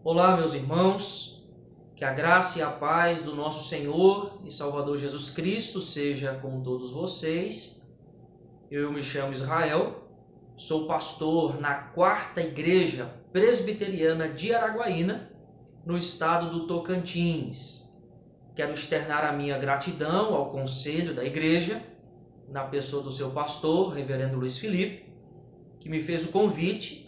Olá, meus irmãos, que a graça e a paz do nosso Senhor e Salvador Jesus Cristo seja com todos vocês. Eu me chamo Israel, sou pastor na Quarta Igreja Presbiteriana de Araguaína, no estado do Tocantins. Quero externar a minha gratidão ao conselho da igreja, na pessoa do seu pastor, reverendo Luiz Felipe, que me fez o convite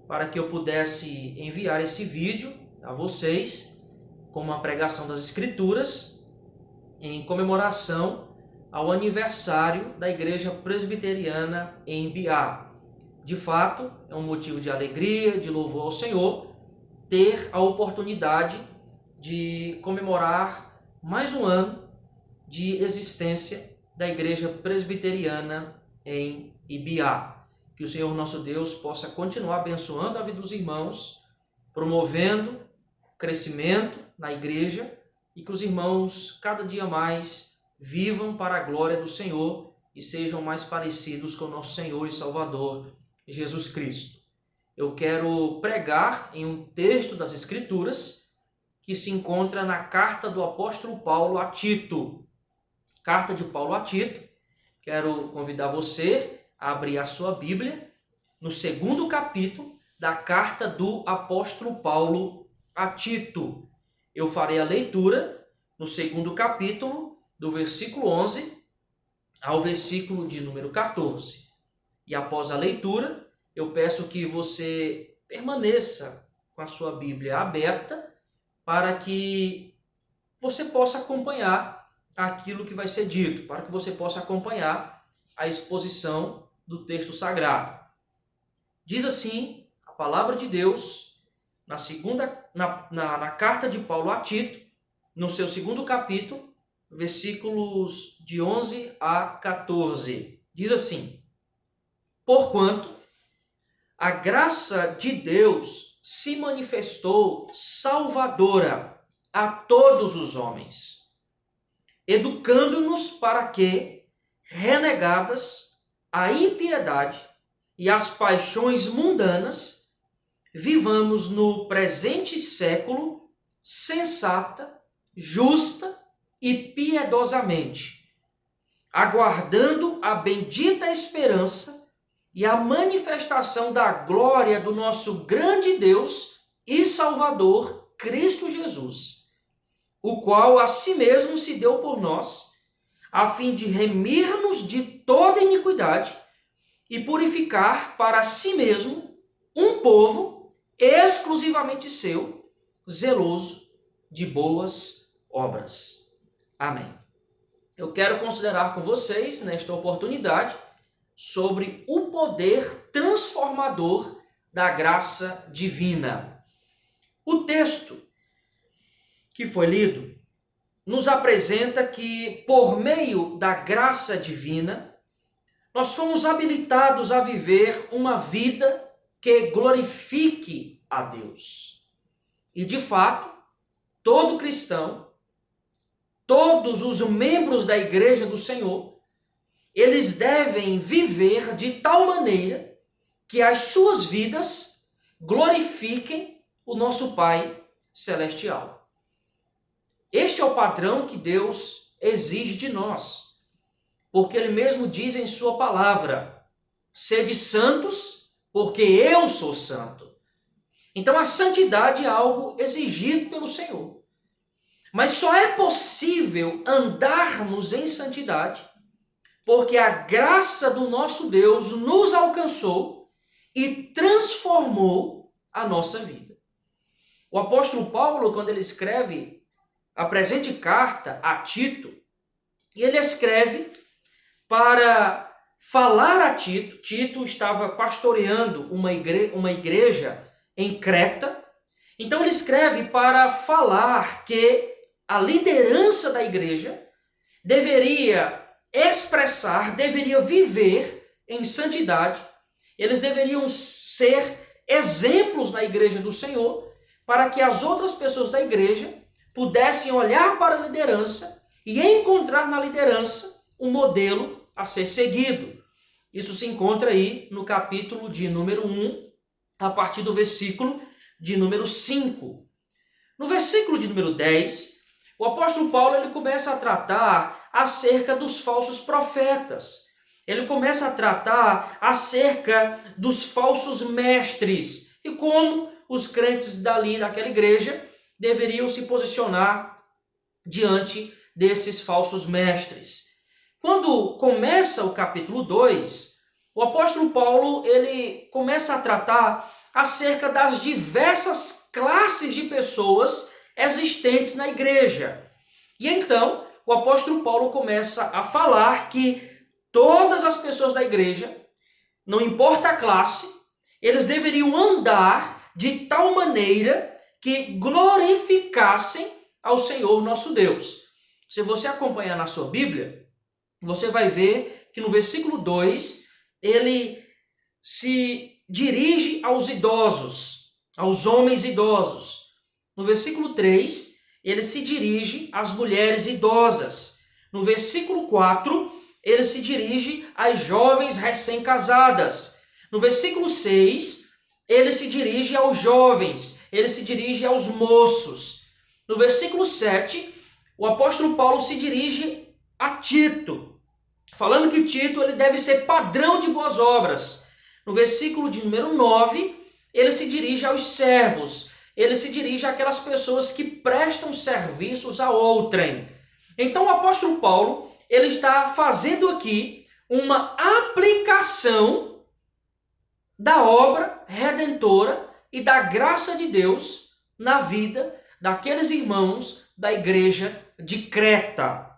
para que eu pudesse enviar esse vídeo a vocês como uma pregação das Escrituras em comemoração ao aniversário da Igreja Presbiteriana em Biá. De fato, é um motivo de alegria, de louvor ao Senhor, ter a oportunidade de comemorar mais um ano de existência da Igreja Presbiteriana em Ibiá. Que o Senhor nosso Deus possa continuar abençoando a vida dos irmãos, promovendo crescimento na igreja e que os irmãos cada dia mais vivam para a glória do Senhor e sejam mais parecidos com o nosso Senhor e Salvador Jesus Cristo. Eu quero pregar em um texto das Escrituras que se encontra na carta do apóstolo Paulo a Tito. Carta de Paulo a Tito. Quero convidar você a abrir a sua Bíblia no segundo capítulo da carta do apóstolo Paulo a Tito. Eu farei a leitura no segundo capítulo, do versículo 11 ao versículo de número 14. E após a leitura, eu peço que você permaneça com a sua Bíblia aberta para que você possa acompanhar aquilo que vai ser dito, para que você possa acompanhar a exposição do texto sagrado. Diz assim a palavra de Deus na carta de Paulo a Tito, no seu segundo capítulo, versículos de 11 a 14. Diz assim: Porquanto a graça de Deus se manifestou salvadora a todos os homens, educando-nos para que, renegadas a impiedade e as paixões mundanas, vivamos no presente século sensata, justa e piedosamente, aguardando a bendita esperança e a manifestação da glória do nosso grande Deus e Salvador, Cristo Jesus, o qual a si mesmo se deu por nós, a fim de remir-nos de toda iniquidade e purificar para si mesmo um povo exclusivamente seu, zeloso de boas obras. Amém. Eu quero considerar com vocês, nesta oportunidade, sobre o poder transformador da graça divina. O texto que foi lido nos apresenta que, por meio da graça divina, nós fomos habilitados a viver uma vida que glorifique a Deus. E, de fato, todo cristão, todos os membros da Igreja do Senhor, eles devem viver de tal maneira que as suas vidas glorifiquem o nosso Pai Celestial. Este é o padrão que Deus exige de nós, porque Ele mesmo diz em sua palavra: sede santos, porque eu sou santo. Então a santidade é algo exigido pelo Senhor. Mas só é possível andarmos em santidade porque a graça do nosso Deus nos alcançou e transformou a nossa vida. O apóstolo Paulo, quando ele escreve a presente carta a Tito, ele escreve para falar a Tito. Tito estava pastoreando uma igreja em Creta. Então ele escreve para falar que a liderança da igreja deveria expressar, deveria viver em santidade. Eles deveriam ser exemplos na igreja do Senhor para que as outras pessoas da igreja pudessem olhar para a liderança e encontrar na liderança um modelo a ser seguido. Isso se encontra aí no capítulo de número 1, a partir do versículo de número 5. No versículo de número 10, o apóstolo Paulo ele começa a tratar acerca dos falsos profetas. Ele começa a tratar acerca dos falsos mestres e como os crentes dali daquela igreja deveriam se posicionar diante desses falsos mestres. Quando começa o capítulo 2, o apóstolo Paulo ele começa a tratar acerca das diversas classes de pessoas existentes na igreja. E então, o apóstolo Paulo começa a falar que todas as pessoas da igreja, não importa a classe, eles deveriam andar de tal maneira que glorificassem ao Senhor nosso Deus. Se você acompanhar na sua Bíblia, você vai ver que no versículo 2, ele se dirige aos idosos, aos homens idosos. No versículo 3, ele se dirige às mulheres idosas. No versículo 4, ele se dirige às jovens recém-casadas. No versículo 6, ele se dirige aos jovens, ele se dirige aos moços. No versículo 7, o apóstolo Paulo se dirige a Tito, falando que Tito ele deve ser padrão de boas obras. No versículo de número 9, ele se dirige aos servos, ele se dirige àquelas pessoas que prestam serviços a outrem. Então o apóstolo Paulo ele está fazendo aqui uma aplicação da obra redentora e da graça de Deus na vida daqueles irmãos da igreja de Creta.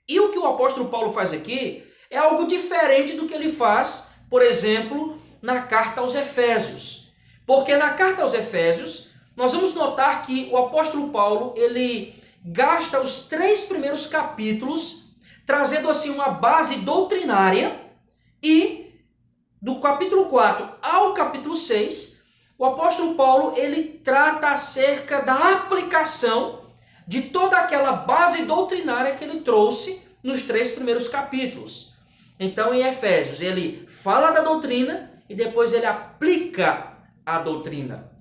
E o que o apóstolo Paulo faz aqui é algo diferente do que ele faz, por exemplo, na carta aos Efésios. Porque na carta aos Efésios, nós vamos notar que o apóstolo Paulo, ele gasta os 3 primeiros capítulos trazendo assim uma base doutrinária e do capítulo 4 ao capítulo 6, o apóstolo Paulo, ele trata acerca da aplicação de toda aquela base doutrinária que ele trouxe nos 3 primeiros capítulos. Então, em Efésios, ele fala da doutrina e depois ele aplica a doutrina.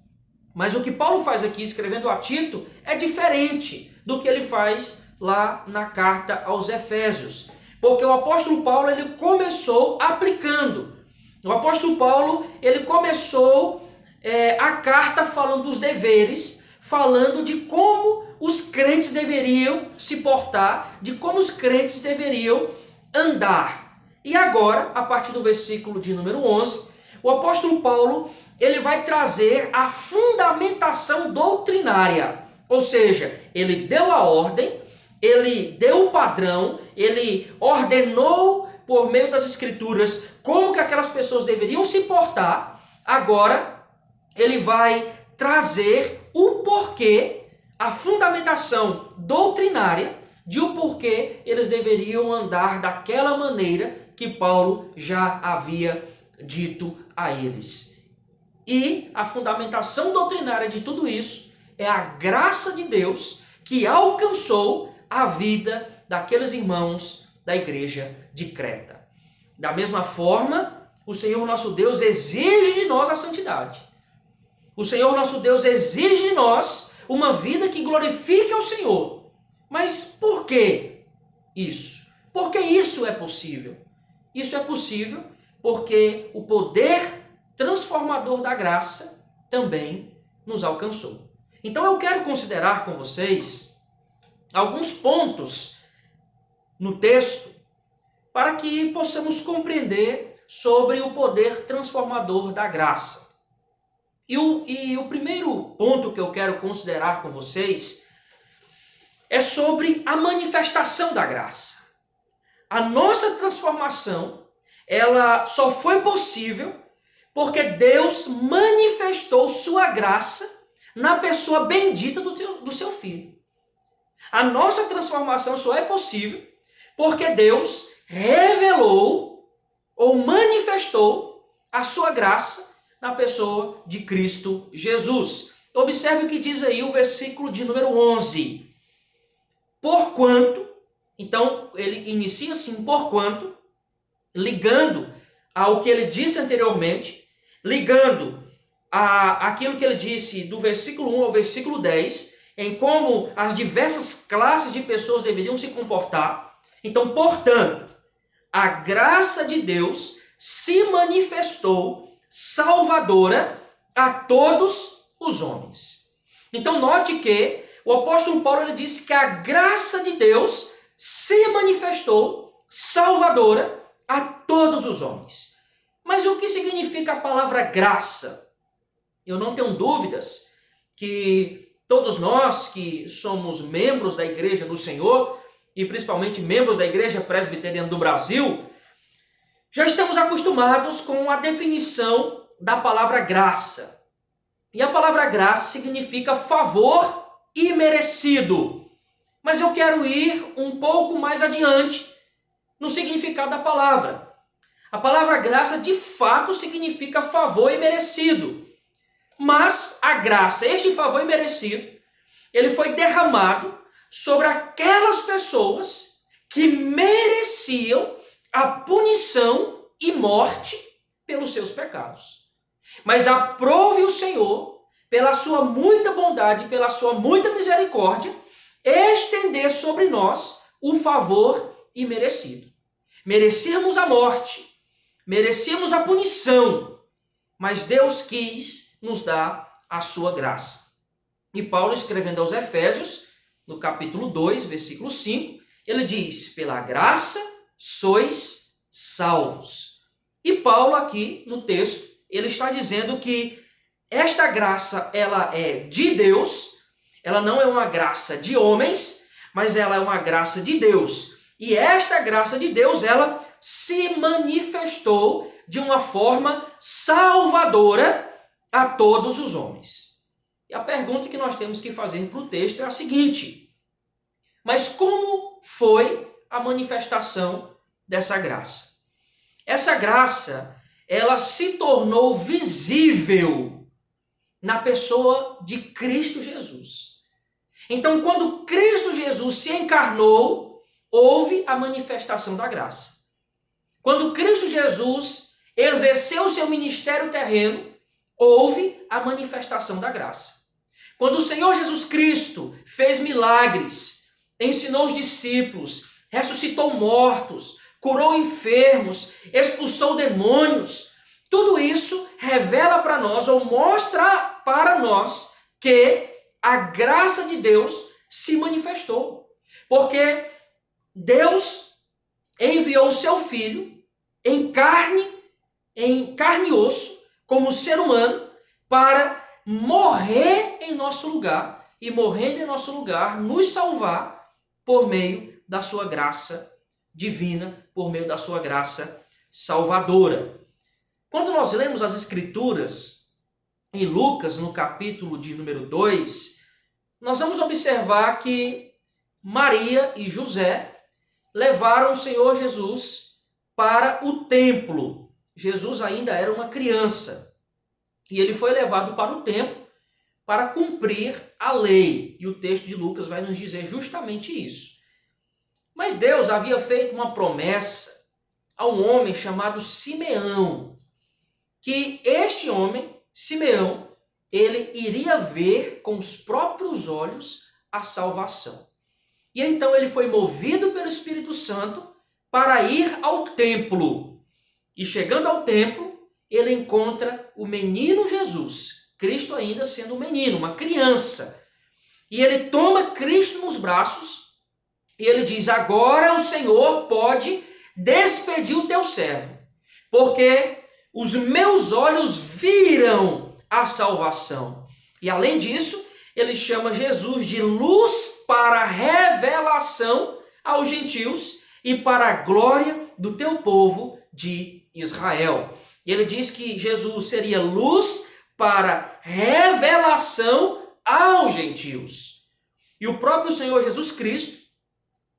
Mas o que Paulo faz aqui, escrevendo a Tito, é diferente do que ele faz lá na carta aos Efésios. Porque o apóstolo Paulo, ele começou aplicando. O apóstolo Paulo, ele começou a carta falando dos deveres, falando de como os crentes deveriam se portar, de como os crentes deveriam andar. E agora, a partir do versículo de número 11, o apóstolo Paulo ele vai trazer a fundamentação doutrinária. Ou seja, ele deu a ordem, ele deu o padrão, ele ordenou por meio das escrituras como que aquelas pessoas deveriam se portar. Agora, ele vai trazer o porquê, a fundamentação doutrinária de o porquê eles deveriam andar daquela maneira que Paulo já havia dito a eles. E a fundamentação doutrinária de tudo isso é a graça de Deus que alcançou a vida daqueles irmãos da igreja de Creta. Da mesma forma, o Senhor nosso Deus exige de nós a santidade. O Senhor nosso Deus exige de nós uma vida que glorifique ao Senhor. Mas por que isso? Porque isso é possível. Isso é possível porque o poder transformador da graça também nos alcançou. Então eu quero considerar com vocês alguns pontos no texto para que possamos compreender sobre o poder transformador da graça. E o primeiro ponto que eu quero considerar com vocês é sobre a manifestação da graça. A nossa transformação, ela só foi possível porque Deus manifestou sua graça na pessoa bendita do seu Filho. A nossa transformação só é possível porque Deus revelou ou manifestou a sua graça na pessoa de Cristo Jesus. Observe o que diz aí o versículo de número 11. Porquanto, então ele inicia assim, porquanto, ligando ao que ele disse anteriormente, ligando aquilo que ele disse do versículo 1 ao versículo 10, em como as diversas classes de pessoas deveriam se comportar. Então, portanto, a graça de Deus se manifestou salvadora a todos os homens. Então, note que o apóstolo Paulo ele disse que a graça de Deus se manifestou salvadora a todos os homens. Mas o que significa a palavra graça? Eu não tenho dúvidas que todos nós que somos membros da Igreja do Senhor, e principalmente membros da Igreja Presbiteriana do Brasil, já estamos acostumados com a definição da palavra graça. E a palavra graça significa favor imerecido. Mas eu quero ir um pouco mais adiante no significado da palavra. A palavra graça de fato significa favor imerecido. Mas a graça, este favor imerecido, ele foi derramado sobre aquelas pessoas que mereciam a punição e morte pelos seus pecados. Mas aprove o Senhor, pela sua muita bondade, pela sua muita misericórdia, estender sobre nós o favor imerecido. Merecíamos a morte, merecíamos a punição, mas Deus quis nos dar a sua graça. E Paulo, escrevendo aos Efésios, no capítulo 2, versículo 5, ele diz: pela graça sois salvos. E Paulo aqui no texto, ele está dizendo que esta graça, ela é de Deus, ela não é uma graça de homens, mas ela é uma graça de Deus. E esta graça de Deus, ela se manifestou de uma forma salvadora a todos os homens. E a pergunta que nós temos que fazer para o texto é a seguinte: mas como foi a manifestação dessa graça? Essa graça, ela se tornou visível na pessoa de Cristo Jesus. Então, quando Cristo Jesus se encarnou, houve a manifestação da graça. Quando Cristo Jesus exerceu o seu ministério terreno, houve a manifestação da graça. Quando o Senhor Jesus Cristo fez milagres, ensinou os discípulos, ressuscitou mortos, curou enfermos, expulsou demônios, tudo isso revela para nós ou mostra para nós que a graça de Deus se manifestou. Porque Deus enviou o seu Filho em carne e osso, como ser humano, para morrer em nosso lugar e morrendo em nosso lugar, nos salvar por meio da sua graça divina, por meio da sua graça salvadora. Quando nós lemos as Escrituras, em Lucas, no capítulo de número 2, nós vamos observar que Maria e José levaram o Senhor Jesus para o templo. Jesus ainda era uma criança e ele foi levado para o templo para cumprir a lei. E o texto de Lucas vai nos dizer justamente isso. Mas Deus havia feito uma promessa a um homem chamado Simeão, que este homem, Simeão, ele iria ver com os próprios olhos a salvação. E então ele foi movido pelo Espírito Santo para ir ao templo. E chegando ao templo, ele encontra o menino Jesus, Cristo ainda sendo um menino, uma criança. E ele toma Cristo nos braços e ele diz: agora o Senhor pode despedir o teu servo, porque os meus olhos viram a salvação. E além disso, ele chama Jesus de luz para a revelação aos gentios e para a glória do teu povo de Israel. Ele diz que Jesus seria luz para revelação aos gentios. E o próprio Senhor Jesus Cristo,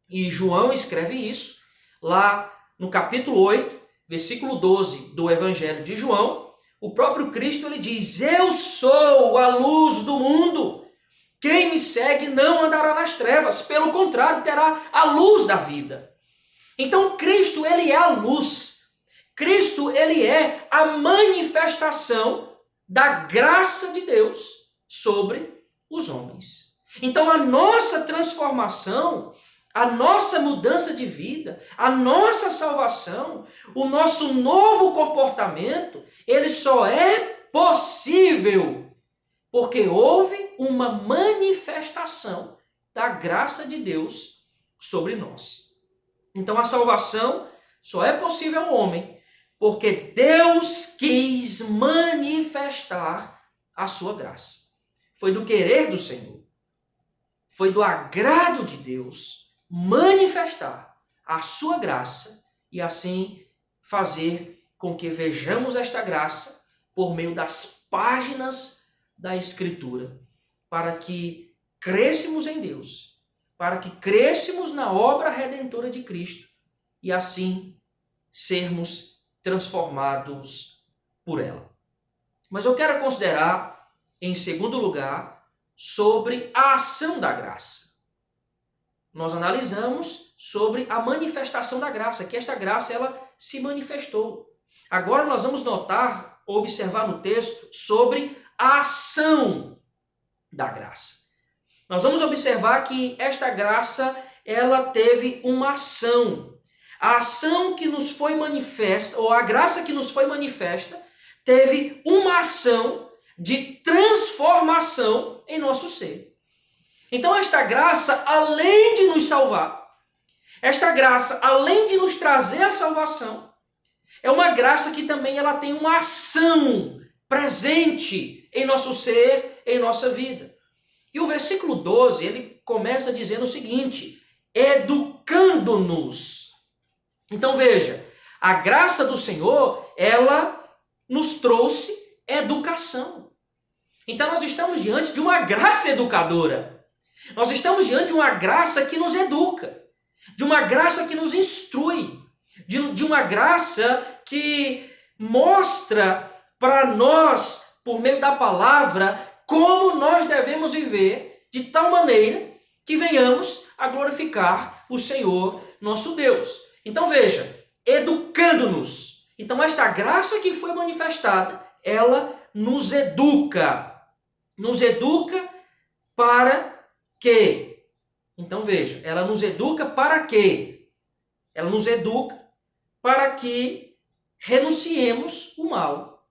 e João escreve isso, lá no capítulo 8, versículo 12 do Evangelho de João, o próprio Cristo ele diz: eu sou a luz do mundo. Quem me segue não andará nas trevas, pelo contrário, terá a luz da vida. Então Cristo ele é a luz. Cristo ele é a manifestação da graça de Deus sobre os homens. Então a nossa transformação, a nossa mudança de vida, a nossa salvação, o nosso novo comportamento, ele só é possível porque houve uma manifestação da graça de Deus sobre nós. Então a salvação só é possível ao homem porque Deus quis manifestar a sua graça. Foi do querer do Senhor, foi do agrado de Deus manifestar a sua graça e assim fazer com que vejamos esta graça por meio das páginas da Escritura, para que crescêssemos em Deus, para que crescêssemos na obra redentora de Cristo e assim sermos transformados por ela. Mas eu quero considerar, em segundo lugar, sobre a ação da graça. Nós analisamos sobre a manifestação da graça, que esta graça ela se manifestou. Agora nós vamos notar, observar no texto sobre a ação da graça. Nós vamos observar que esta graça ela teve uma ação. A ação que nos foi manifesta, ou a graça que nos foi manifesta, teve uma ação de transformação em nosso ser. Então esta graça, além de nos salvar, esta graça, além de nos trazer a salvação, é uma graça que também ela tem uma ação presente em nosso ser, em nossa vida. E o versículo 12, ele começa dizendo o seguinte: educando-nos. Então veja, a graça do Senhor, ela nos trouxe educação. Então nós estamos diante de uma graça educadora. Nós estamos diante de uma graça que nos educa, de uma graça que nos instrui, de uma graça que mostra para nós, por meio da palavra, como nós devemos viver de tal maneira que venhamos a glorificar o Senhor nosso Deus. Então veja, educando-nos. Então esta graça que foi manifestada, ela nos educa. Nos educa para quê? Então veja, ela nos educa para quê? Ela nos educa para que renunciemos o mal.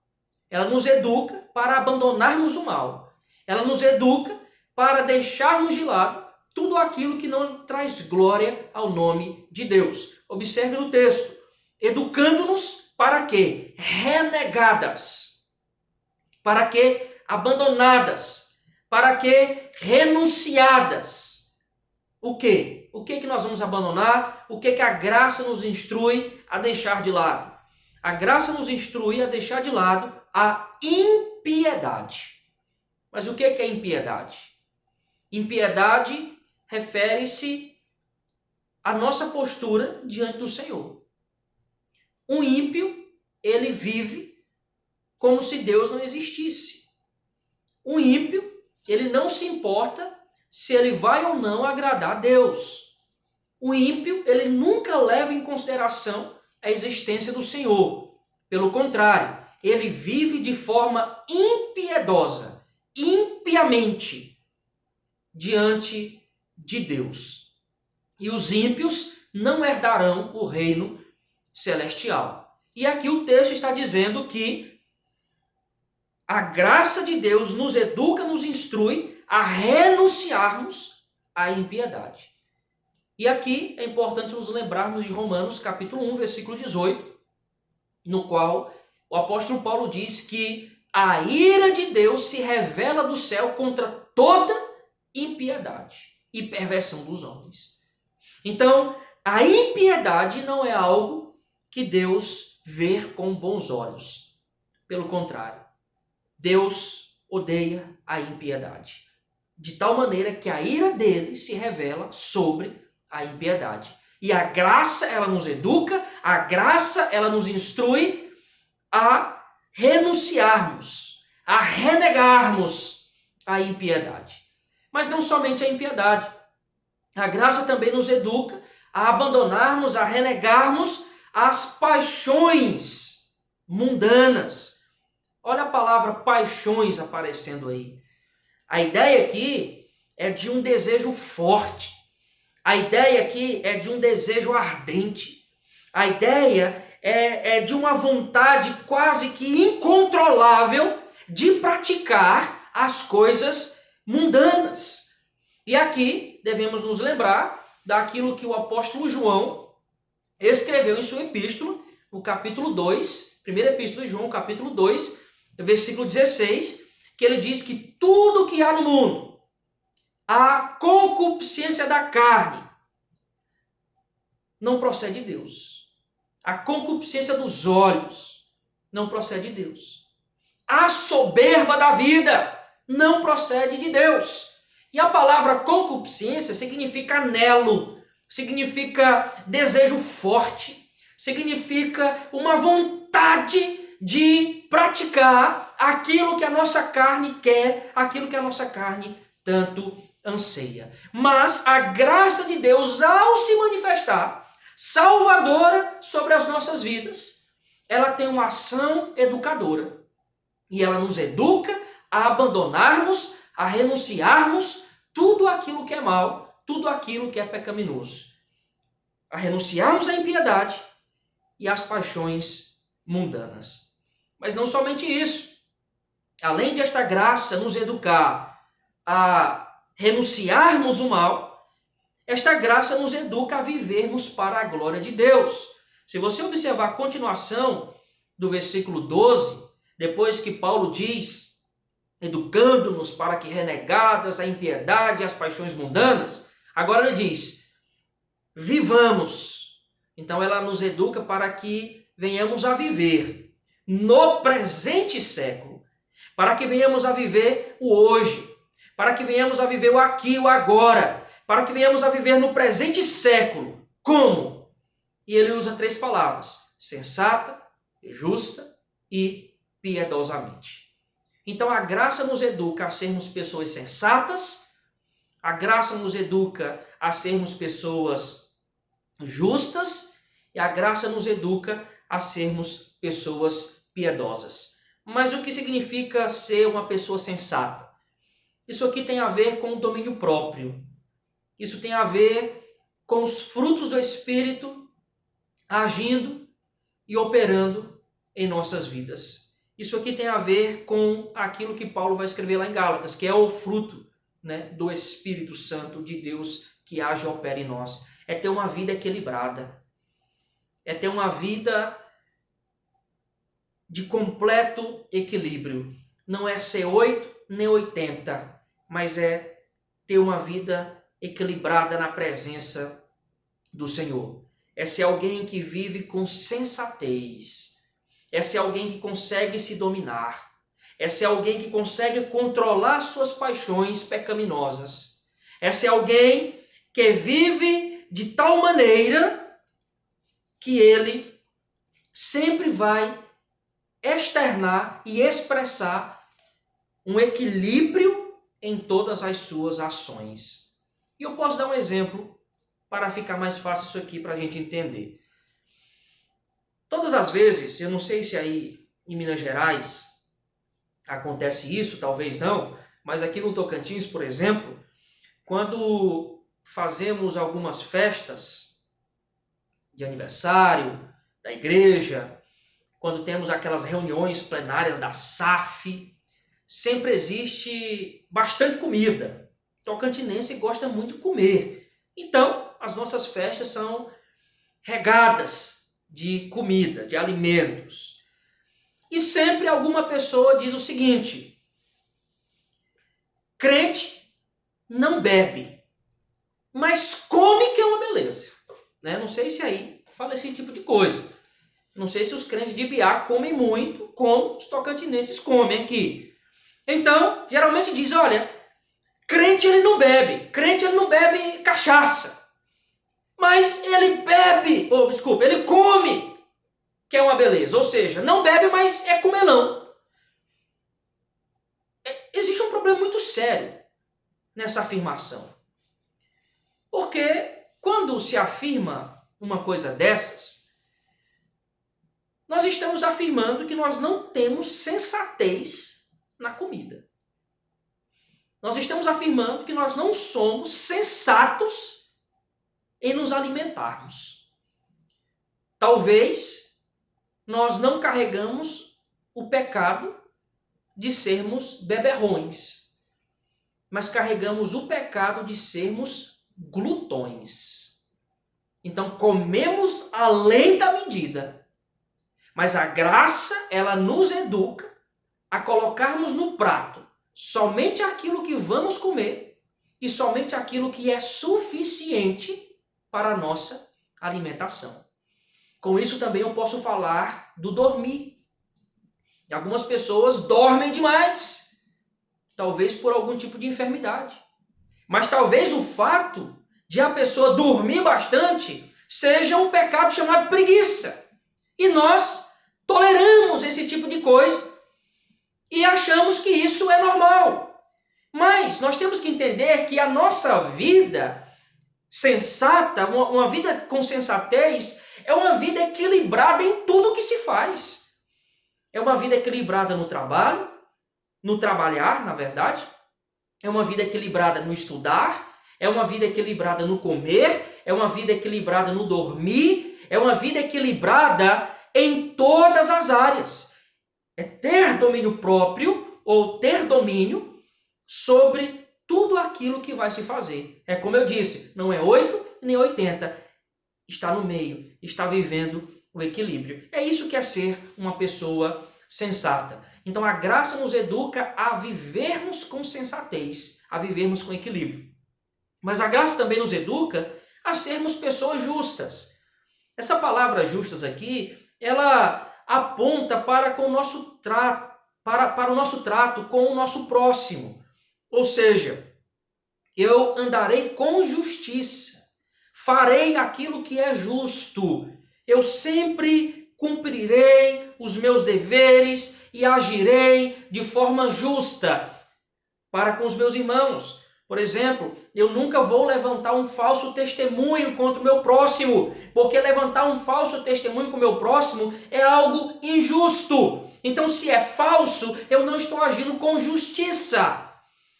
Ela nos educa para abandonarmos o mal. Ela nos educa para deixarmos de lado tudo aquilo que não traz glória ao nome de Deus. Observe no texto. Educando-nos para quê? Renegadas. Para quê? Abandonadas. Para quê? Renunciadas. O quê? O que nós vamos abandonar? O que a graça nos instrui a deixar de lado? A graça nos instrui a deixar de lado a impiedade. Mas o que é impiedade? Impiedade refere-se à nossa postura diante do Senhor. Um ímpio, ele vive como se Deus não existisse. Um ímpio, ele não se importa se ele vai ou não agradar a Deus. O ímpio, ele nunca leva em consideração a existência do Senhor. Pelo contrário, ele vive de forma impiedosa, impiamente, diante de Deus. E os ímpios não herdarão o reino celestial. E aqui o texto está dizendo que a graça de Deus nos educa, nos instrui a renunciarmos à impiedade. E aqui é importante nos lembrarmos de Romanos capítulo 1, versículo 18, no qual o apóstolo Paulo diz que a ira de Deus se revela do céu contra toda impiedade e perversão dos homens. Então, a impiedade não é algo que Deus vê com bons olhos. Pelo contrário, Deus odeia a impiedade, de tal maneira que a ira dele se revela sobre a impiedade. E a graça, ela nos educa, a graça, ela nos instrui a renunciarmos, a renegarmos a impiedade. Mas não somente a impiedade. A graça também nos educa a abandonarmos, a renegarmos as paixões mundanas. Olha a palavra paixões aparecendo aí. A ideia aqui é de um desejo forte. A ideia aqui é de um desejo ardente. A ideia é de uma vontade quase que incontrolável de praticar as coisas mundanas. E aqui devemos nos lembrar daquilo que o apóstolo João escreveu em sua epístola, no capítulo 2, primeira epístola de João, capítulo 2, versículo 16, que ele diz que tudo que há no mundo, a concupiscência da carne, não procede de Deus. A concupiscência dos olhos não procede de Deus. A soberba da vida não procede de Deus. E a palavra concupiscência significa anelo, significa desejo forte, significa uma vontade de praticar aquilo que a nossa carne quer, aquilo que a nossa carne tanto anseia. Mas a graça de Deus, ao se manifestar salvadora sobre as nossas vidas, ela tem uma ação educadora. E ela nos educa a abandonarmos, a renunciarmos tudo aquilo que é mal, tudo aquilo que é pecaminoso. A renunciarmos à impiedade e às paixões mundanas. Mas não somente isso. Além de esta graça nos educar a renunciarmos o mal, esta graça nos educa a vivermos para a glória de Deus. Se você observar a continuação do versículo 12, depois que Paulo diz, educando-nos para que renegadas a impiedade e as paixões mundanas, agora ele diz, vivamos. Então ela nos educa para que venhamos a viver no presente século, para que venhamos a viver o hoje, para que venhamos a viver o aqui e o agora, para que venhamos a viver no presente século. Como? E ele usa 3 palavras, sensata, justa e piedosamente. Então a graça nos educa a sermos pessoas sensatas, a graça nos educa a sermos pessoas justas e a graça nos educa a sermos pessoas piedosas. Mas o que significa ser uma pessoa sensata? Isso aqui tem a ver com o domínio próprio. Isso tem a ver com os frutos do Espírito agindo e operando em nossas vidas. Isso aqui tem a ver com aquilo que Paulo vai escrever lá em Gálatas, que é o fruto, né, do Espírito Santo de Deus que age e opera em nós. É ter uma vida equilibrada. É ter uma vida de completo equilíbrio. Não é ser 8 nem 80, mas é ter uma vida equilibrada na presença do Senhor. É ser alguém que vive com sensatez. É ser alguém que consegue se dominar. É ser alguém que consegue controlar suas paixões pecaminosas. É ser alguém que vive de tal maneira que ele sempre vai externar e expressar um equilíbrio em todas as suas ações. E eu posso dar um exemplo para ficar mais fácil isso aqui para a gente entender. Todas as vezes, eu não sei se aí em Minas Gerais acontece isso, talvez não, mas aqui no Tocantins, por exemplo, quando fazemos algumas festas de aniversário da igreja, quando temos aquelas reuniões plenárias da SAF, sempre existe bastante comida. O tocantinense gosta muito de comer. Então, as nossas festas são regadas de comida, de alimentos. E sempre alguma pessoa diz o seguinte: crente não bebe, mas come, que é uma beleza. Né? Não sei se aí fala esse tipo de coisa. Não sei se os crentes de Biá comem muito, como os tocantinenses comem aqui. Então, geralmente diz, olha, crente ele não bebe cachaça. Mas ele bebe, ele come, que é uma beleza. Ou seja, não bebe, mas é comelão. Existe um problema muito sério nessa afirmação. Porque quando se afirma uma coisa dessas, nós estamos afirmando que nós não temos sensatez na comida. nós estamos afirmando que nós não somos sensatos em nos alimentarmos. Talvez nós não carregamos o pecado de sermos beberrões, mas carregamos o pecado de sermos glutões. Então comemos além da medida, mas a graça, ela nos educa a colocarmos no prato somente aquilo que vamos comer e somente aquilo que é suficiente para a nossa alimentação. Com isso também eu posso falar do dormir. Algumas pessoas dormem demais, talvez por algum tipo de enfermidade. Mas talvez o fato de a pessoa dormir bastante seja um pecado chamado preguiça. E nós toleramos esse tipo de coisa e achamos que isso é normal. Mas nós temos que entender que a nossa vida sensata, uma vida com sensatez, é uma vida equilibrada em tudo que se faz. É uma vida equilibrada no trabalho, no trabalhar, na verdade. É uma vida equilibrada no estudar. É uma vida equilibrada no comer. É uma vida equilibrada no dormir. É uma vida equilibrada em todas as áreas. É ter domínio próprio ou ter domínio sobre tudo aquilo que vai se fazer. É como eu disse, não é 8 nem 80. Está no meio, está vivendo o equilíbrio. É isso que é ser uma pessoa sensata. Então a graça nos educa a vivermos com sensatez, a vivermos com equilíbrio. Mas a graça também nos educa a sermos pessoas justas. Essa palavra justas aqui, ela aponta para o nosso trato, para o nosso trato com o nosso próximo. Ou seja, eu andarei com justiça. Farei aquilo que é justo. Eu sempre cumprirei os meus deveres e agirei de forma justa para com os meus irmãos. Por exemplo, eu nunca vou levantar um falso testemunho contra o meu próximo, porque levantar um falso testemunho com o meu próximo é algo injusto. Então, se é falso, eu não estou agindo com justiça.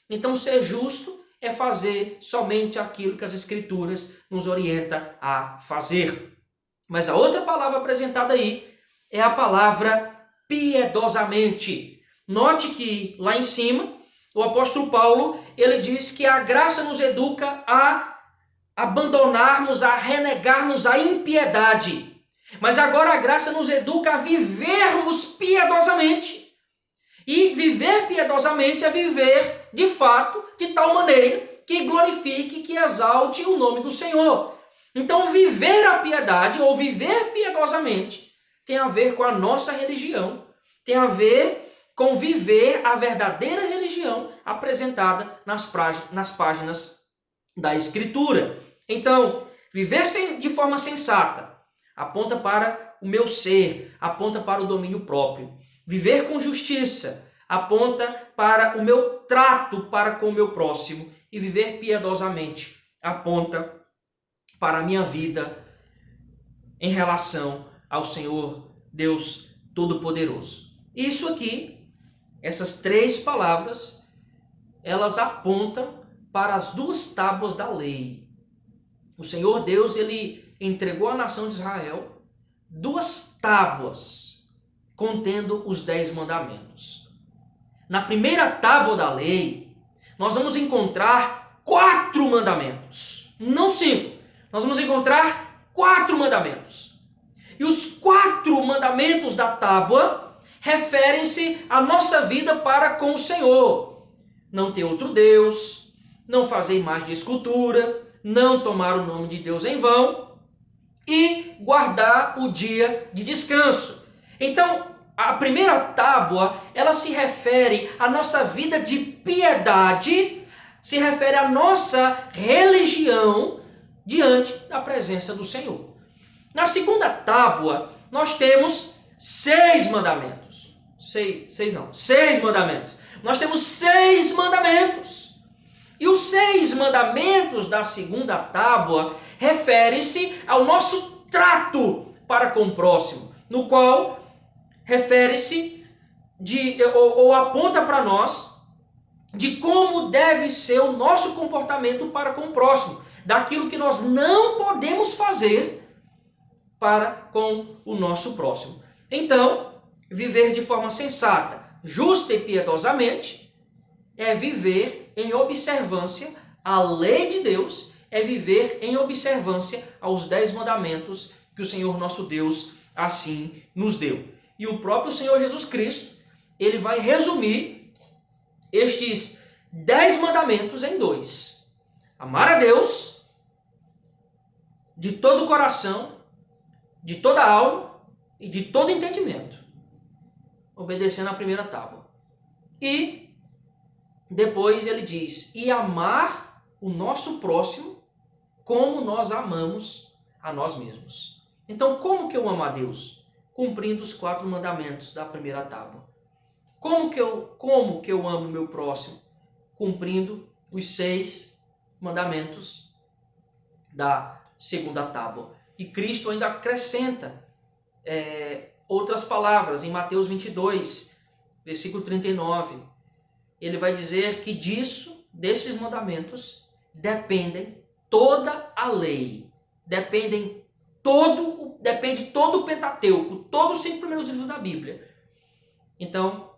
Então, ser justo é fazer somente aquilo que as Escrituras nos orientam a fazer. Mas a outra palavra apresentada aí é a palavra piedosamente. Note que lá em cima, o apóstolo Paulo, ele diz que a graça nos educa a abandonarmos, a renegarmos a impiedade. Mas agora a graça nos educa a vivermos piedosamente. E viver piedosamente é viver, de fato, de tal maneira que glorifique, que exalte o nome do Senhor. Então, viver a piedade ou viver piedosamente tem a ver com a nossa religião, tem a ver com viver a verdadeira religião apresentada nas páginas da Escritura. Então, viver de forma sensata aponta para o meu ser, aponta para o domínio próprio. Viver com justiça aponta para o meu trato para com o meu próximo. E viver piedosamente aponta para a minha vida em relação ao Senhor Deus Todo-Poderoso. Isso aqui, essas três palavras, elas apontam para as duas tábuas da lei. O Senhor Deus, ele entregou à nação de Israel duas tábuas contendo os 10 mandamentos. Na primeira tábua da lei, nós vamos encontrar 4 mandamentos, não 5. Nós vamos encontrar 4 mandamentos. E os 4 mandamentos da tábua referem-se à nossa vida para com o Senhor. Não ter outro Deus, não fazer imagem de escultura, não tomar o nome de Deus em vão e guardar o dia de descanso. Então, a primeira tábua, ela se refere à nossa vida de piedade, se refere à nossa religião diante da presença do Senhor. Na segunda tábua, nós temos 6 mandamentos. 6 mandamentos. Nós temos 6 mandamentos. E os 6 mandamentos da segunda tábua refere-se ao nosso trato para com o próximo, no qual refere-se ou aponta para nós de como deve ser o nosso comportamento para com o próximo, daquilo que nós não podemos fazer para com o nosso próximo. Então, viver de forma sensata, justa e piedosamente é viver em observância à lei de Deus, é viver em observância aos 10 mandamentos que o Senhor nosso Deus assim nos deu. E o próprio Senhor Jesus Cristo, ele vai resumir estes 10 mandamentos em 2. Amar a Deus de todo o coração, de toda a alma e de todo entendimento, obedecendo a primeira tábua. E depois ele diz, e amar o nosso próximo como nós amamos a nós mesmos. Então, como que eu amo a Deus? Cumprindo os 4 mandamentos da primeira tábua. Como que eu amo o meu próximo? Cumprindo os 6 mandamentos da segunda tábua. E Cristo ainda acrescenta outras palavras em Mateus 22, versículo 39. Ele vai dizer que destes mandamentos, dependem toda a lei, depende todo o Pentateuco, todos os 5 primeiros livros da Bíblia. Então,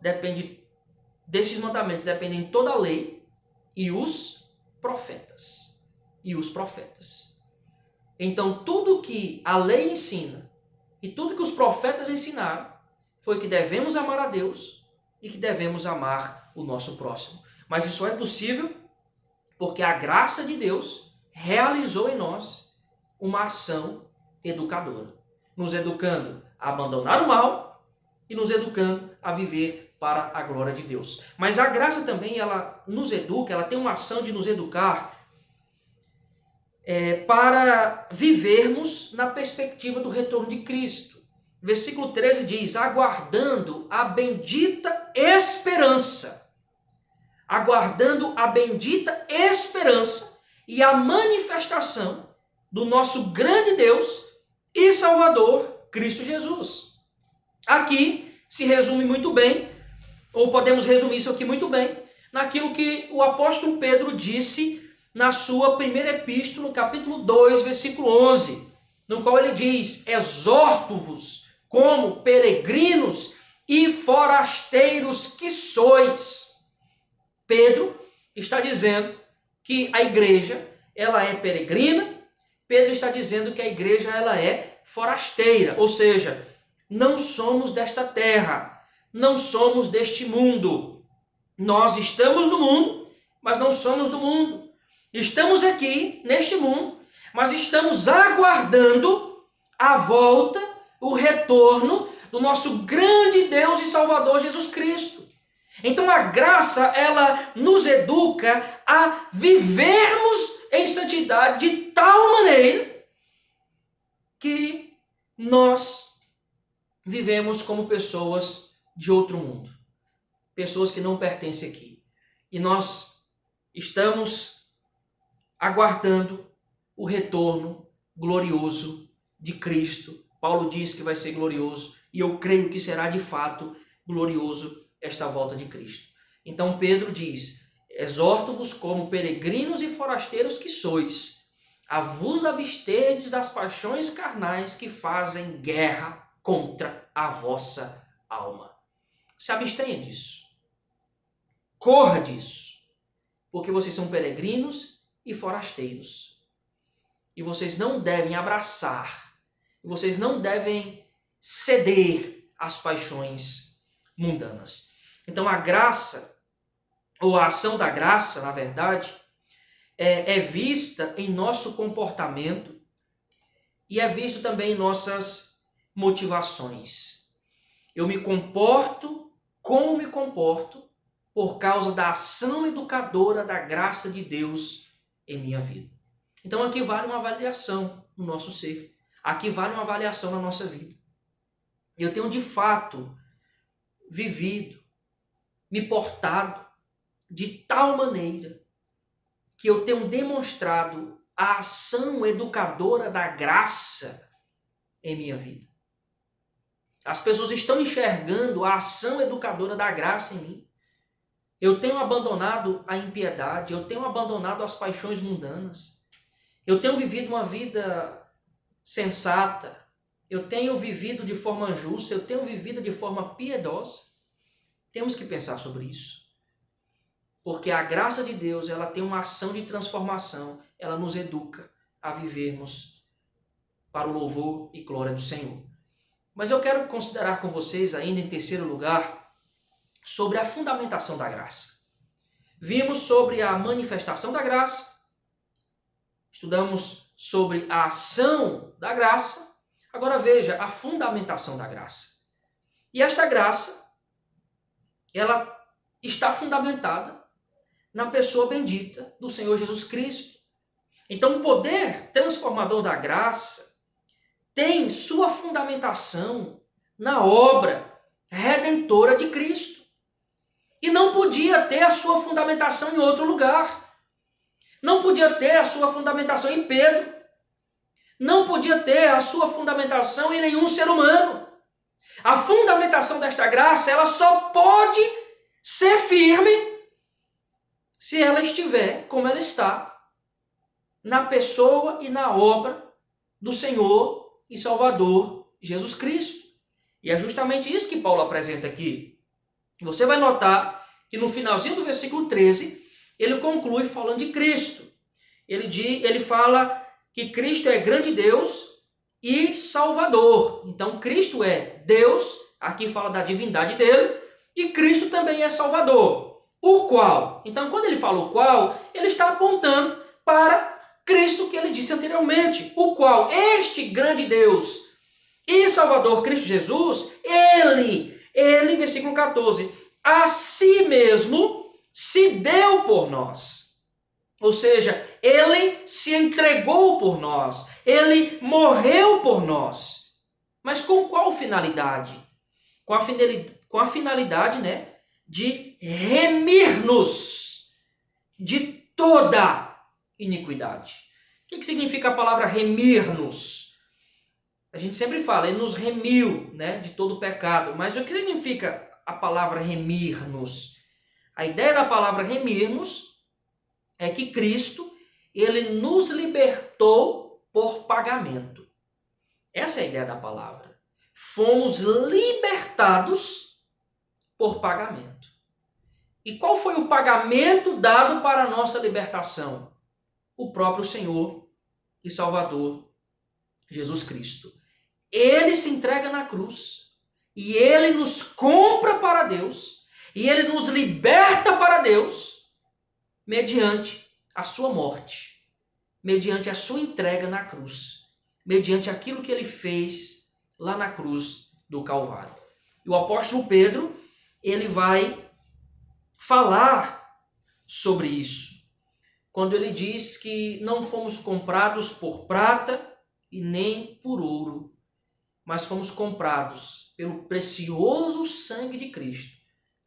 destes mandamentos dependem toda a lei e os profetas. Então, tudo que a lei ensina e tudo que os profetas ensinaram foi que devemos amar a Deus e que devemos amar o nosso próximo. Mas isso é possível porque a graça de Deus realizou em nós uma ação educadora, nos educando a abandonar o mal e nos educando a viver para a glória de Deus. Mas a graça também, ela nos educa, ela tem uma ação de nos educar para vivermos na perspectiva do retorno de Cristo. Versículo 13 diz, aguardando a bendita esperança e a manifestação do nosso grande Deus e Salvador, Cristo Jesus. Aqui se resume muito bem, ou podemos resumir isso aqui muito bem, naquilo que o apóstolo Pedro disse na sua primeira epístola, no capítulo 2, versículo 11, no qual ele diz, exorto-vos como peregrinos e forasteiros que sois. Pedro está dizendo que a igreja, ela é peregrina. Pedro está dizendo que a igreja, ela é forasteira, ou seja, não somos desta terra, não somos deste mundo. Nós estamos no mundo, mas não somos do mundo. Estamos aqui, neste mundo, mas estamos aguardando a volta, o retorno do nosso grande Deus e Salvador Jesus Cristo. Então a graça, ela nos educa a vivermos em santidade de tal maneira que nós vivemos como pessoas de outro mundo, pessoas que não pertencem aqui. E nós estamos aguardando o retorno glorioso de Cristo. Paulo diz que vai ser glorioso e eu creio que será de fato glorioso esta volta de Cristo. Então Pedro diz, exorto-vos como peregrinos e forasteiros que sois, a vos absterdes das paixões carnais que fazem guerra contra a vossa alma. Se abstenha disso. Corra disso. Porque vocês são peregrinos e forasteiros. E vocês não devem abraçar. E vocês não devem ceder às paixões mundanas. Então a graça, ou a ação da graça, na verdade, é vista em nosso comportamento e é visto também em nossas motivações. Eu me comporto como me comporto por causa da ação educadora da graça de Deus em minha vida. Então aqui vale uma avaliação no nosso ser. Aqui vale uma avaliação na nossa vida. Eu tenho de fato vivido, me portado de tal maneira que eu tenho demonstrado a ação educadora da graça em minha vida. As pessoas estão enxergando a ação educadora da graça em mim. Eu tenho abandonado a impiedade, eu tenho abandonado as paixões mundanas, eu tenho vivido uma vida sensata, eu tenho vivido de forma justa, eu tenho vivido de forma piedosa. Temos que pensar sobre isso. Porque a graça de Deus, ela tem uma ação de transformação, ela nos educa a vivermos para o louvor e glória do Senhor. Mas eu quero considerar com vocês, ainda em terceiro lugar, sobre a fundamentação da graça. Vimos sobre a manifestação da graça, estudamos sobre a ação da graça, agora veja a fundamentação da graça. E esta graça, ela está fundamentada na pessoa bendita do Senhor Jesus Cristo. Então o poder transformador da graça tem sua fundamentação na obra redentora de Cristo. E não podia ter a sua fundamentação em outro lugar. Não podia ter a sua fundamentação em Pedro. Não podia ter a sua fundamentação em nenhum ser humano. A fundamentação desta graça, ela só pode ser firme se ela estiver, como ela está, na pessoa e na obra do Senhor e Salvador Jesus Cristo. E é justamente isso que Paulo apresenta aqui. Você vai notar que no finalzinho do versículo 13, ele conclui falando de Cristo. Ele fala que Cristo é grande Deus e Salvador. Então Cristo é Deus, aqui fala da divindade dele, e Cristo também é Salvador. O qual, então quando ele fala o qual, ele está apontando para Cristo que ele disse anteriormente. O qual este grande Deus e Salvador Cristo Jesus, ele, versículo 14, a si mesmo se deu por nós. Ou seja, ele se entregou por nós, ele morreu por nós. Mas com qual finalidade? Com a finalidade, né, de remir-nos de toda iniquidade. O que significa a palavra remir-nos? A gente sempre fala, ele nos remiu, né, de todo pecado. Mas o que significa a palavra remir-nos? A ideia da palavra remir-nos é que Cristo, ele nos libertou por pagamento. Essa é a ideia da palavra. Fomos libertados por pagamento. E qual foi o pagamento dado para a nossa libertação? O próprio Senhor e Salvador Jesus Cristo. Ele se entrega na cruz e ele nos compra para Deus e ele nos liberta para Deus mediante a sua morte, mediante a sua entrega na cruz, mediante aquilo que ele fez lá na cruz do Calvário. E o apóstolo Pedro, ele vai falar sobre isso, quando ele diz que não fomos comprados por prata e nem por ouro, mas fomos comprados pelo precioso sangue de Cristo.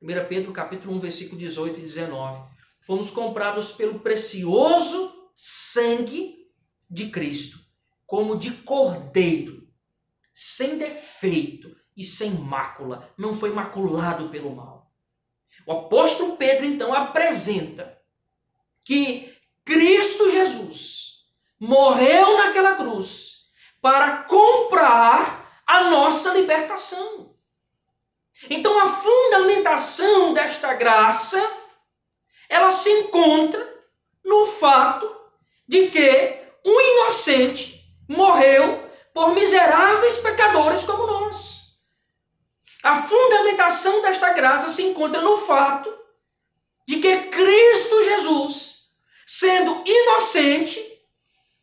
1 Pedro capítulo 1, versículo 18 e 19. Fomos comprados pelo precioso sangue de Cristo, como de cordeiro, sem defeito e sem mácula, não foi maculado pelo mal. O apóstolo Pedro então apresenta que Cristo Jesus morreu naquela cruz para comprar a nossa libertação. Então a fundamentação desta graça, ela se encontra no fato de que um inocente morreu por miseráveis pecadores como nós. A fundamentação desta graça se encontra no fato de que Cristo Jesus, sendo inocente,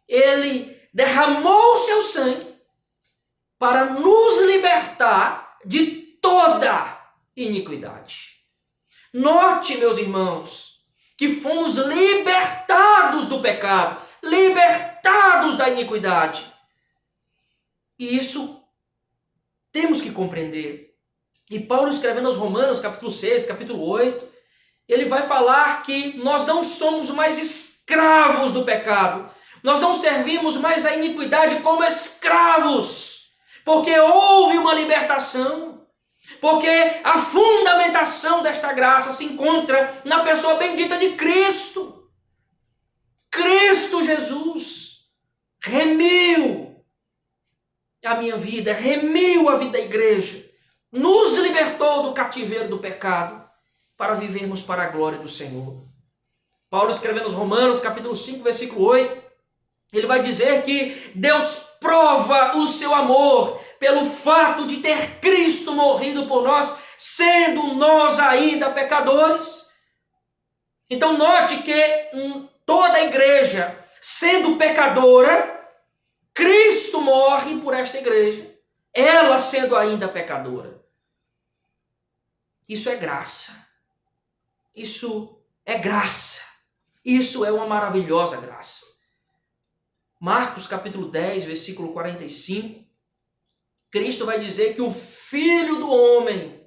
ele derramou seu sangue para nos libertar de toda iniquidade. Note, meus irmãos, que fomos libertados do pecado, libertados da iniquidade. E isso temos que compreender. E Paulo, escrevendo aos Romanos, capítulo 6, capítulo 8, ele vai falar que nós não somos mais escravos do pecado. Nós não servimos mais a iniquidade como escravos, porque houve uma libertação. Porque a fundamentação desta graça se encontra na pessoa bendita de Cristo. Cristo Jesus remiu a minha vida, remiu a vida da igreja, nos libertou do cativeiro do pecado para vivermos para a glória do Senhor. Paulo escrevendo aos Romanos, capítulo 5, versículo 8, ele vai dizer que Deus prova o seu amor pelo fato de ter Cristo morrido por nós, sendo nós ainda pecadores. Então note que toda a igreja, sendo pecadora, Cristo morre por esta igreja, ela sendo ainda pecadora. Isso é graça. Isso é graça. Isso é uma maravilhosa graça. Marcos capítulo 10, versículo 45, Cristo vai dizer que o Filho do Homem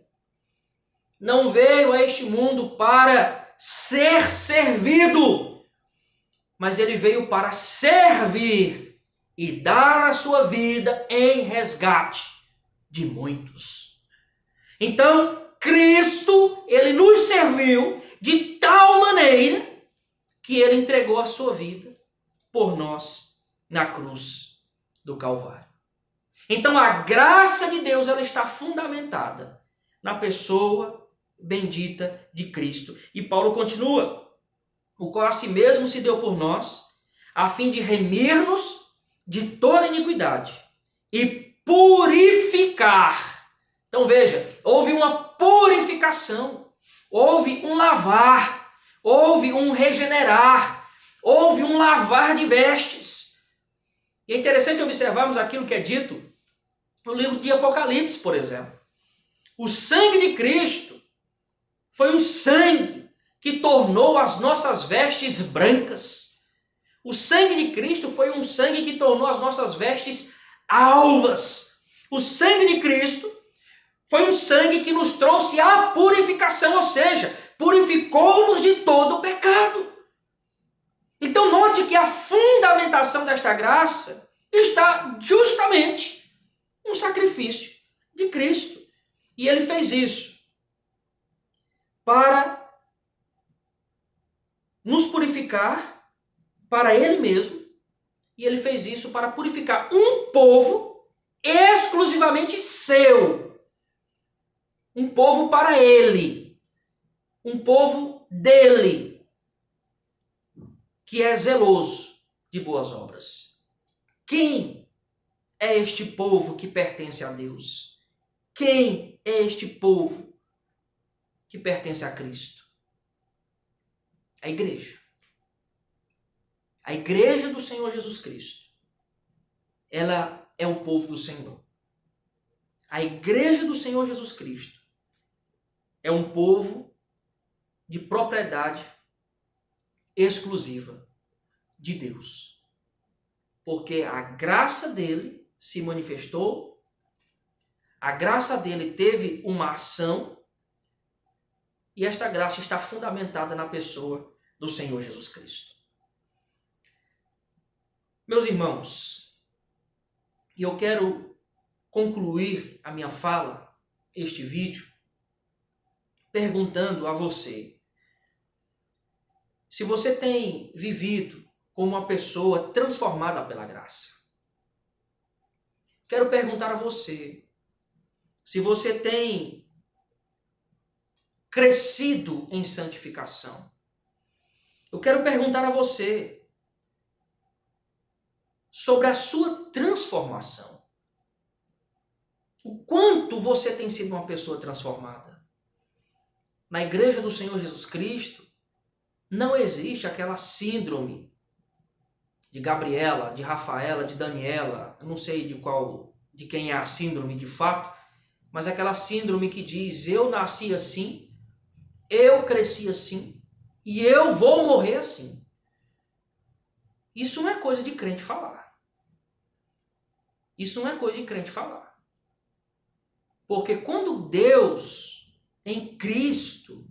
não veio a este mundo para ser servido, mas ele veio para servir e dar a sua vida em resgate de muitos. Então, Cristo, ele nos serviu de tal maneira que ele entregou a sua vida por nós na cruz do Calvário. Então a graça de Deus, ela está fundamentada na pessoa bendita de Cristo. E Paulo continua: o qual a si mesmo se deu por nós, a fim de remir-nos de toda iniquidade e purificar. Então veja, houve uma purificação, houve um lavar, houve um regenerar, houve um lavar de vestes. E é interessante observarmos aquilo que é dito no livro de Apocalipse, por exemplo. O sangue de Cristo foi um sangue que tornou as nossas vestes brancas. O sangue de Cristo foi um sangue que tornou as nossas vestes alvas. O sangue de Cristo foi um sangue que nos trouxe a purificação, ou seja, purificou-nos de todo o pecado. Então note que a fundamentação desta graça está justamente no sacrifício de Cristo. E ele fez isso para nos purificar para ele mesmo, e ele fez isso para purificar um povo exclusivamente seu, um povo para ele, um povo dele, que é zeloso de boas obras. Quem é este povo que pertence a Deus? Quem é este povo que pertence a Cristo? A igreja. A igreja do Senhor Jesus Cristo. Ela é o povo do Senhor. A igreja do Senhor Jesus Cristo é um povo de propriedade exclusiva de Deus. Porque a graça dele se manifestou, a graça dele teve uma ação, e esta graça está fundamentada na pessoa do Senhor Jesus Cristo. Meus irmãos, e eu quero concluir a minha fala, este vídeo, perguntando a você: se você tem vivido como uma pessoa transformada pela graça. Quero perguntar a você se você tem crescido em santificação. Eu quero perguntar a você sobre a sua transformação. O quanto você tem sido uma pessoa transformada. Na igreja do Senhor Jesus Cristo, não existe aquela síndrome de Gabriela, de Rafaela, de Daniela, eu não sei de quem é a síndrome de fato, mas aquela síndrome que diz: eu nasci assim, eu cresci assim e eu vou morrer assim. Isso não é coisa de crente falar. Isso não é coisa de crente falar. Porque quando Deus, em Cristo,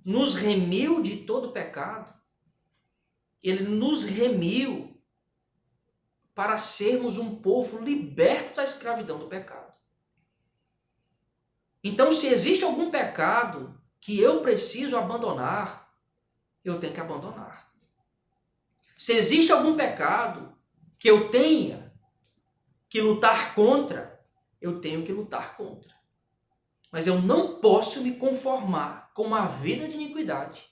nos remiu de todo pecado, ele nos remiu para sermos um povo liberto da escravidão do pecado. Então, se existe algum pecado que eu preciso abandonar, eu tenho que abandonar. Se existe algum pecado que eu tenha que lutar contra, eu tenho que lutar contra. Mas eu não posso me conformar com uma vida de iniquidade.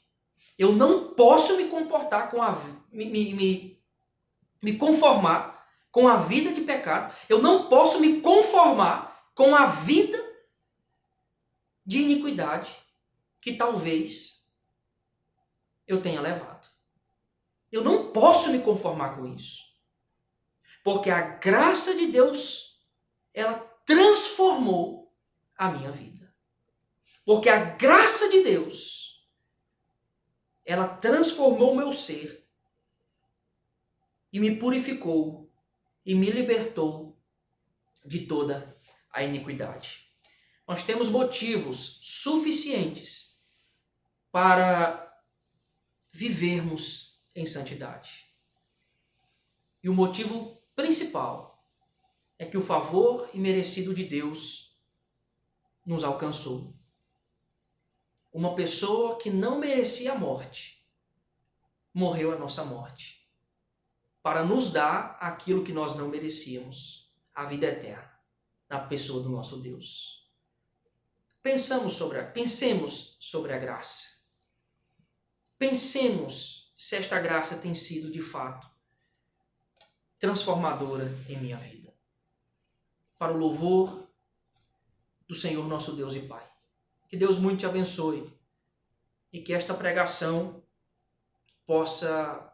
Eu não posso me comportar com me conformar com a vida de pecado. Eu não posso me conformar com a vida de iniquidade que talvez eu tenha levado. Eu não posso me conformar com isso. Porque a graça de Deus, ela transformou a minha vida. Porque a graça de Deus, ela transformou o meu ser e me purificou e me libertou de toda a iniquidade. Nós temos motivos suficientes para vivermos em santidade. E o motivo principal é que o favor imerecido de Deus nos alcançou. Uma pessoa que não merecia a morte, morreu a nossa morte, para nos dar aquilo que nós não merecíamos, a vida eterna, na pessoa do nosso Deus. Pensemos sobre a graça. Pensemos se esta graça tem sido, de fato, transformadora em minha vida. Para o louvor do Senhor nosso Deus e Pai. Que Deus muito te abençoe e que esta pregação possa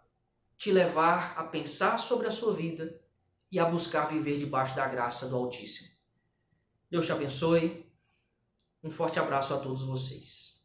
te levar a pensar sobre a sua vida e a buscar viver debaixo da graça do Altíssimo. Deus te abençoe. Um forte abraço a todos vocês.